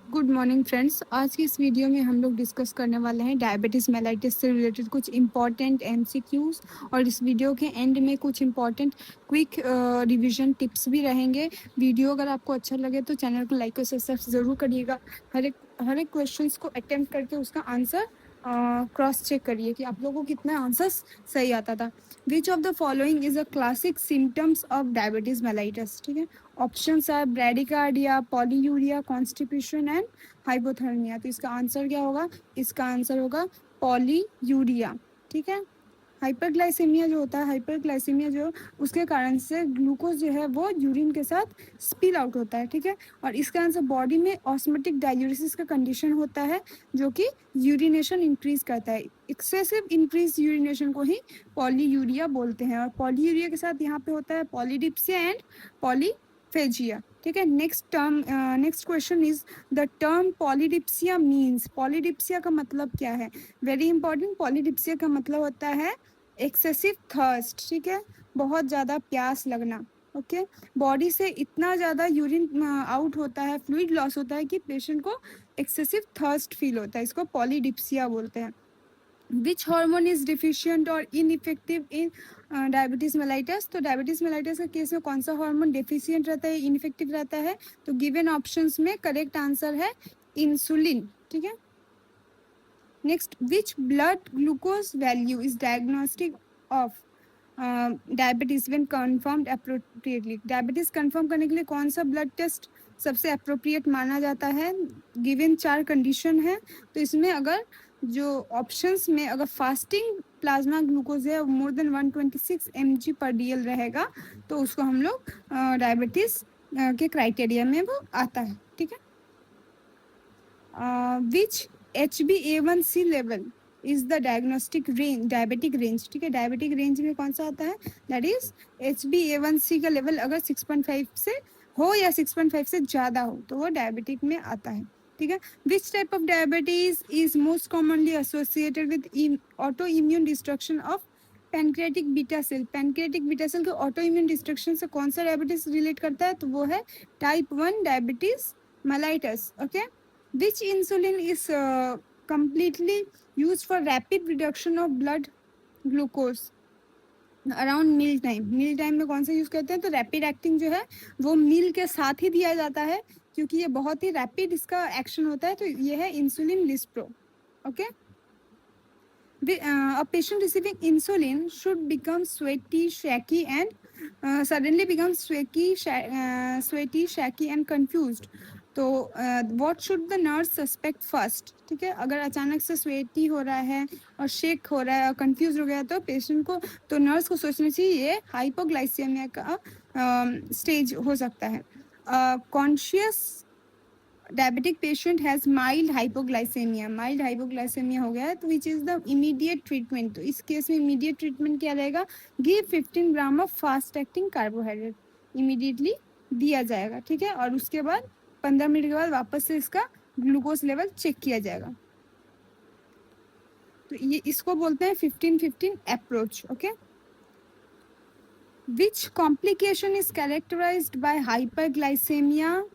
Good morning friends. आज की इस वीडियो में हम लोग डिस्कस करने वाले हैं डायबिटीज़ मेलाइटिस से रिलेटेड कुछ इंपॉर्टेंट एमसीक्यूज, और इस वीडियो के एंड में कुछ इंपॉर्टेंट क्विक रिवीजन टिप्स भी रहेंगे। वीडियो अगर आपको अच्छा लगे तो चैनल को लाइक और सब्सक्राइब ज़रूर करिएगा। हर एक क्वेश्चंस को अटेम्प्ट करके उसका आंसर क्रॉस चेक करिए कि आप लोगों को कितना आंसर्स सही आता था। Which of the following is a classic symptoms of diabetes mellitus. ठीक है, options are bradycardia, polyuria, constipation and hypothermia. तो इसका आंसर क्या होगा? इसका आंसर होगा पॉलीयूरिया। ठीक है, हाइपरग्लाइसेमिया जो होता है, हाइपरग्लाइसेमिया जो उसके कारण से ग्लूकोज जो है वो यूरिन के साथ स्पिल आउट होता है। ठीक है, और इसके कारण से बॉडी में ऑस्मोटिक डाययूरेसिस का कंडीशन होता है जो कि यूरिनेशन इंक्रीज करता है। एक्सेसिव इंक्रीज यूरिनेशन को ही पॉलीयूरिया बोलते हैं, और पॉलीयूरिया के साथ यहाँ पे होता है पॉलीडिप्सिया एंड पॉलीफेजिया। ठीक है, next question is the term polydipsia means. Polydipsia का मतलब क्या है? Very important. पॉलीडिप्सिया का मतलब होता है एक्सेसिव थर्स्ट। ठीक है, बहुत ज़्यादा प्यास लगना। ओके, बॉडी से इतना ज़्यादा यूरिन आउट होता है, फ्लूइड लॉस होता है कि पेशेंट को एक्सेसिव थर्स्ट फील होता है। इसको पॉलीडिप्सिया बोलते हैं। विच हार्मोन इज डिफिशियंट और इनइफेक्टिव इन डायबिटीज मेलाइटस। तो डायबिटीज मेलाइटस के केस में कौन सा हार्मोन डेफिशिएंट रहता है, इनइफेक्टिव रहता है? तो गिवन ऑप्शंस में करेक्ट आंसर है इंसुलिन। ठीक है, next, which blood glucose value is diagnostic of diabetes when confirmed appropriately. Diabetes confirm करने के लिए कौन सा ब्लड टेस्ट सबसे अप्रोप्रिएट माना जाता है? गिवन 4 कंडीशन है, तो इसमें अगर जो ऑप्शंस में अगर फास्टिंग प्लाज्मा ग्लूकोज है मोर देन 126 mg/dl रहेगा तो उसको हम लोग डायबिटीज के क्राइटेरिया में वो आता है। ठीक है, विच HbA1c level is the diagnostic range, diabetic range. ठीक है, डायबिटिक रेंज में कौन सा आता है? दैट इज HbA1c का लेवल अगर 6.5 से हो या 6.5 से ज़्यादा हो तो वो डायबिटिक में आता है। ठीक है, which type of diabetes is most commonly associated with autoimmune destruction of pancreatic beta cell. Pancreatic beta cell के ऑटो इम्यून डिस्ट्रक्शन से कौन सा डायबिटीज रिलेट करता है? तो वो है type 1 diabetes mellitus. Okay, which insulin is completely used for rapid reduction of blood glucose around meal time. Meal time में कौन सा यूज करते हैं? तो रैपिड एक्टिंग जो है वो मील के साथ ही दिया जाता है क्योंकि ये बहुत ही रैपिड इसका एक्शन होता है। तो ये है insulin lispro. Okay, a patient receiving insulin should become sweaty, shaky and suddenly becomes sweaty, shaky and confused. तो what should the nurse suspect first? ठीक है, अगर अचानक से स्वेटी हो रहा है और शेक हो रहा है और कंफ्यूज हो गया तो पेशेंट को, तो नर्स को सोचना चाहिए ये हाइपोग्लाइसेमिया का स्टेज हो सकता है। Conscious diabetic patient has mild hypoglycaemia हो गया है तो which is the immediate treatment. तो इस केस में इमीडिएट ट्रीटमेंट क्या रहेगा? Give 15 gram of fast acting carbohydrate immediately दिया जाएगा। ठीक है, और उसके बाद 15 मिनट के बाद वापस से इसका ग्लूकोज लेवल चेक किया जाएगा। तो ये इसको बोलते हैं 15-15 approach. Okay, which complication is characterised by hyperglycaemia,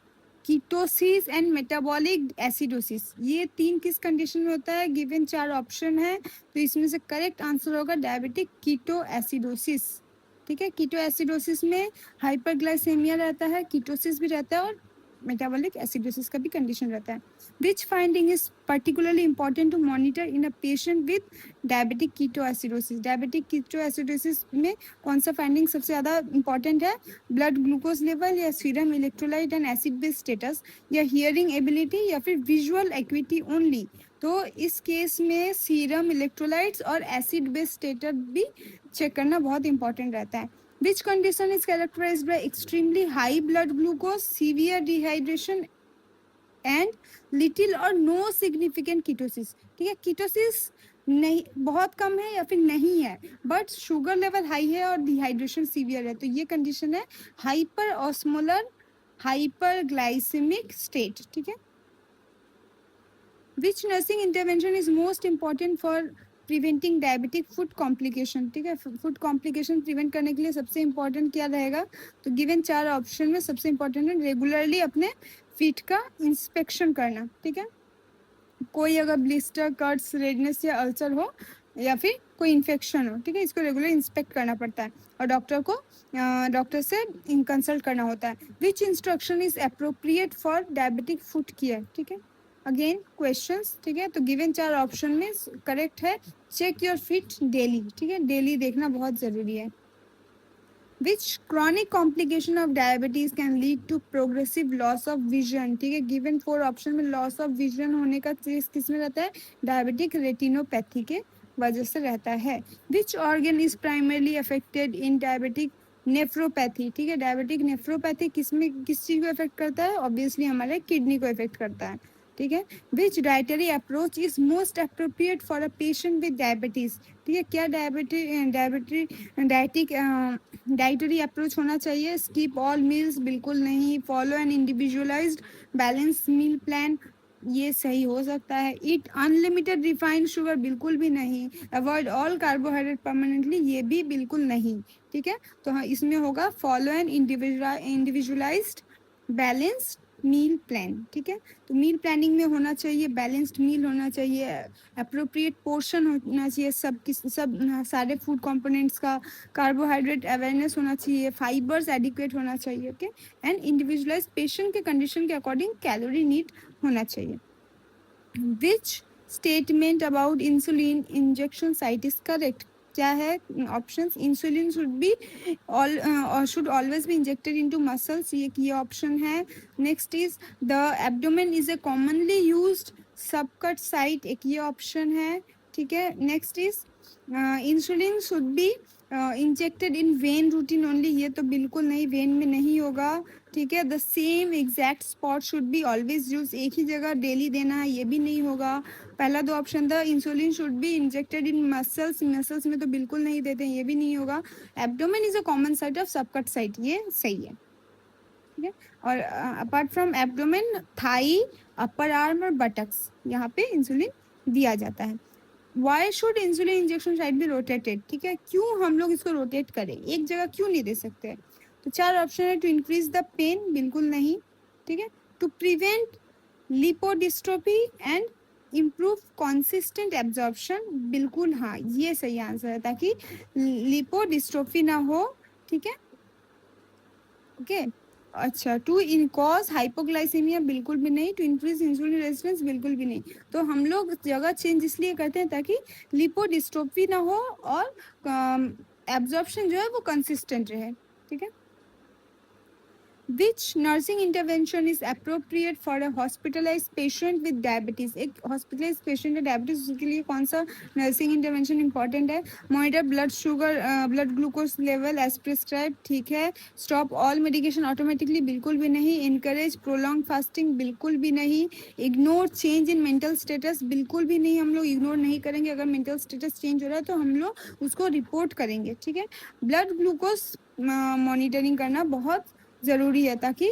ketosis and metabolic acidosis. ये 3 किस कंडीशन में होता है? गिवन 4 ऑप्शन है, तो इसमें से करेक्ट आंसर होगा डायबिटिक कीटो एसिडोसिस। ठीक है, कीटो एसिडोसिस में हाइपरग्लाइसेमिया रहता है, कीटोसिस भी रहता है और मेटाबॉलिक एसिडोसिस का भी कंडीशन रहता है। Which finding is particularly important to monitor in a patient with diabetic ketoacidosis. Diabetic ketoacidosis में कौन सा फाइंडिंग सबसे ज़्यादा इंपॉर्टेंट है? ब्लड ग्लूकोज लेवल या serum electrolyte and acid base status या हियरिंग एबिलिटी या फिर विजुअल एक्विटी ओनली। तो इस केस में सीरम इलेक्ट्रोलाइट्स और एसिड बेस स्टेटस भी चेक करना बहुत इंपॉर्टेंट रहता है। Which condition is characterized by extremely high blood glucose, severe dehydration and little or no significant ketosis। ठीक है, कीटोसिस नहीं, बहुत कम है या फिर नहीं है, बट शुगर लेवल हाई है और डिहाइड्रेशन सीवियर है, तो ये कंडीशन है हाइपर ऑस्मोलर हाइपरग्लाइसेमिक स्टेट। ठीक है, विच nursing intervention is most important for preventing diabetic food complication. ठीक है, फूड कॉम्प्लिकेशन प्रिवेंट करने के लिए सबसे इंपॉर्टेंट क्या रहेगा? तो गिवन 4 ऑप्शन में सबसे इंपॉर्टेंट है रेगुलरली अपने फीट का इंस्पेक्शन करना, ठीक है। कोई अगर ब्लिस्टर, कट्स, रेडनेस या अल्सर हो या फिर कोई इन्फेक्शन हो, ठीक है, इसको रेगुलर इंस्पेक्ट करना पड़ता है और डॉक्टर से कंसल्ट करना होता है। विच instruction is appropriate for diabetic foot care, ठीक है। अगेन क्वेश्चंस, ठीक है, तो गिवन 4 ऑप्शन में करेक्ट है चेक योर फिट डेली, ठीक है, डेली देखना बहुत ज़रूरी है। Which chronic complication of diabetes can lead to progressive loss of vision, ठीक है, गिवन 4 ऑप्शन में लॉस ऑफ विजन होने का केस किस में रहता है, डायबिटिक रेटिनोपैथी के वजह से रहता है। Which organ is primarily affected in diabetic nephropathy, ठीक है, डायबिटिक नेफ्रोपैथी किस चीज़ को इफेक्ट करता है, ऑब्वियसली हमारे किडनी को इफेक्ट करता है, ठीक है। Which dietary approach is most appropriate for a patient with diabetes, ठीक है, क्या डाइटरी अप्रोच होना चाहिए, स्किप ऑल मील्स बिल्कुल नहीं, follow an individualised balance meal plan, ये सही हो सकता है, ईट अनलिमिटेड रिफाइंड शुगर बिल्कुल भी नहीं, अवॉइड ऑल कार्बोहाइड्रेट परमानेंटली, ये भी बिल्कुल नहीं, ठीक है। तो हाँ, इसमें होगा follow an individualised balanced meal plan, ठीक है। तो मील प्लानिंग में होना चाहिए बैलेंस्ड मील होना चाहिए, अप्रोप्रिएट पोर्शन होना चाहिए सब सारे फूड कंपोनेंट्स का, कार्बोहाइड्रेट अवेयरनेस होना चाहिए, फाइबर्स एडिक्वेट होना चाहिए, ओके, एंड इंडिविजुअलाइज पेशेंट के कंडीशन के अकॉर्डिंग कैलोरी नीड होना चाहिए। Which statement about insulin injection site is correct, क्या है options, insulin should always be injected into muscles, ये ऑप्शन है। Next is the abdomen is a commonly used subcut site, एक ये option है, ठीक है। Next is insulin should be injected in when routine only, ये तो बिल्कुल नहीं, वेन में नहीं होगा, ठीक है। The same exact spot should be always use, एक ही जगह डेली देना है, ये भी नहीं होगा। पहला 2 ऑप्शन था, insulin should be injected in muscles में तो बिल्कुल नहीं देते, ये भी नहीं होगा। Abdomen is a common site of subcut site, ये सही है, ठीक है। और apart from abdomen, thigh, upper arm और बटक्स, यहाँ पे इंसुलिन दिया जाता है। Why should insulin injection site भी रोटेटेड, ठीक है, क्यों हम लोग इसको रोटेट करें, एक जगह क्यों नहीं दे सकते। तो 4 ऑप्शन है, टू इंक्रीज द पेन बिल्कुल नहीं, ठीक है, to prevent lipodystrophy and improve consistent absorption बिल्कुल हाँ, ये सही आंसर है, ताकि लिपोडिस्ट्रोफी ना हो, ठीक है, ओके। अच्छा, टू इन कॉज हाइपोग्लाइसीमिया बिल्कुल भी नहीं, टू इंक्रीज इंसुलिन रेजिस्टेंस बिल्कुल भी नहीं। तो हम लोग जगह चेंज इसलिए करते हैं ताकि लिपोडिस्ट्रोफी ना हो और एब्जॉर्प्शन जो है वो कंसिस्टेंट रहे, ठीक है। Which nursing intervention is appropriate for a hospitalized patient with diabetes, एक hospitalized patient है diabetes, उसके लिए कौन सा nursing intervention important है, monitor blood sugar blood glucose level as prescribed, ठीक है, stop all medication automatically बिल्कुल भी नहीं, encourage prolonged fasting बिल्कुल भी नहीं, ignore change in mental status बिल्कुल भी नहीं, हम लोग इग्नोर नहीं करेंगे, अगर mental status change हो रहा है तो हम लोग उसको रिपोर्ट करेंगे, ठीक है। ब्लड ग्लूकोज मॉनिटरिंग करना बहुत ज़रूरी है, ताकि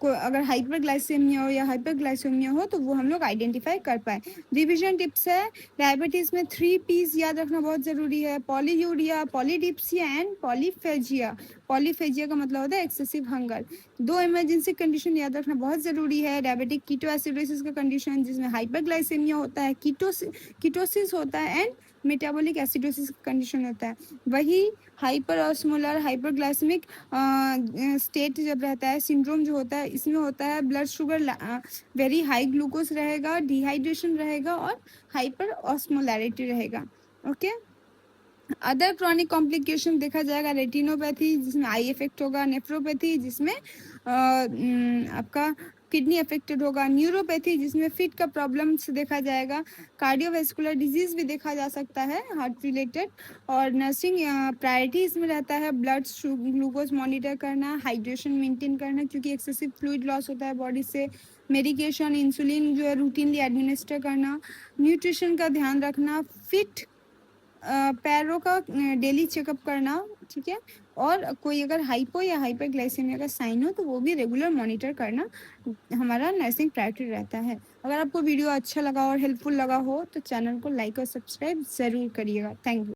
अगर हाइपरग्लाइसेमिया हो या हाइपरग्लाइसेमिया हो तो वो हम लोग आइडेंटिफाई कर पाए। रिवीजन टिप्स है, डायबिटीज़ में 3 P's याद रखना बहुत ज़रूरी है, polyuria, polydipsia and polyphagia. Polyphagia का मतलब होता है एक्सेसिव हंगर। 2 इमरजेंसी कंडीशन याद रखना बहुत ज़रूरी है, डायबिटिक कीटोएसिडोसिस का कंडीशन जिसमें हाइपरग्लाइसेमिया होता है, कीटोसिस होता है एंड मेटाबॉलिक एसिडोसिस का कंडीशन होता है। वही हाइपर ऑस्मोलर हाइपरग्लाइसेमिक स्टेट जब रहता है, सिंड्रोम जो होता है, इसमें होता है blood sugar very high glucose रहेगा, डिहाइड्रेशन रहेगा और हाइपर ऑस्मोलैरिटी रहेगा, ओके। अदर क्रॉनिक कॉम्प्लिकेशन देखा जाएगा, रेटिनोपैथी जिसमें आई इफेक्ट होगा, नेफ्रोपैथी जिसमें आपका किडनी अफेक्टेड होगा, न्यूरोपैथी जिसमें फिट का प्रॉब्लम्स देखा जाएगा, कार्डियोवैस्कुलर डिजीज भी देखा जा सकता है हार्ट रिलेटेड, और नर्सिंग प्रायोरिटी इसमें रहता है ब्लड ग्लूकोज मॉनिटर करना, हाइड्रेशन मेंटेन करना क्योंकि एक्सेसिव फ्लूइड लॉस होता है बॉडी से, मेडिकेशन इंसुलिन जो है रूटीनली एडमिनिस्टर करना, न्यूट्रिशन का ध्यान रखना, फिट पैरों का डेली चेकअप करना, ठीक है, और कोई अगर हाइपो या हाइपरग्लाइसेमिया का साइन हो तो वो भी रेगुलर मॉनिटर करना हमारा नर्सिंग प्रायोरिटी रहता है। अगर आपको वीडियो अच्छा लगा और हेल्पफुल लगा हो तो चैनल को लाइक और सब्सक्राइब ज़रूर करिएगा। Thank you.